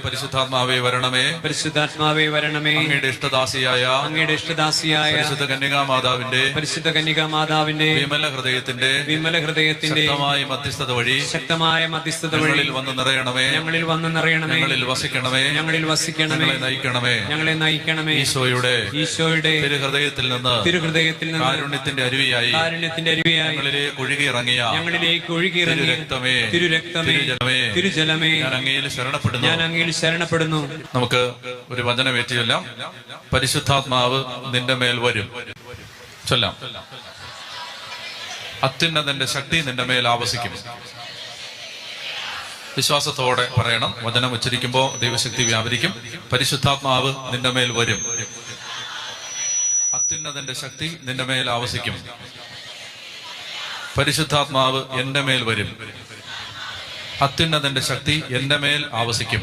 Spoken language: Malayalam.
പരിശുദ്ധാത്മാവേ വരണമേ, പരിശുദ്ധാത്മാവേ വരണമേ. അങ്ങയുടെ ഇഷ്ടദാസിയായ പരിശുദ്ധ കന്യകാമാതാവിന്റെ വിമല ഹൃദയത്തിന്റെ ശക്തമായ മധ്യസ്ഥത വഴി ഞങ്ങളിൽ വന്ന് നിറയണമേ, ഞങ്ങളിൽ വസിക്കണമേ, ഞങ്ങളെ നയിക്കണമേ. ഈശോയുടെ തിരുഹൃദയത്തിൽ നിന്ന് കാരുണ്യത്തിന്റെ അരുവിയായി ഞങ്ങളിലേക്ക് ഒഴുകിയിറങ്ങിയ തിരുജലമേ, ഞാൻ അങ്ങയിൽ ശരണപ്പെടുന്നു. നമുക്ക് ഒരു വചനമേറ്റിയെല്ലാം. പരിശുദ്ധാത്മാവ് നിന്റെ മേൽ വരും. ചൊല്ലാം. അത്യുന്നതന്റെ ശക്തി നിന്റെ മേൽ ആവസിക്കും. വിശ്വാസത്തോടെ പറയണം. വചനം ഉച്ചരിക്കുമ്പോൾ ദൈവശക്തി വ്യാപരിക്കും. പരിശുദ്ധാത്മാവ് നിന്റെ മേൽ വരും. അത്യുന്നതന്റെ ശക്തി നിന്റെ മേൽ ആവസിക്കും. പരിശുദ്ധാത്മാവ് എന്റെ മേൽ വരും. അത്യുന്നതന്റെ ശക്തി എന്റെ മേൽ ആവസിക്കും.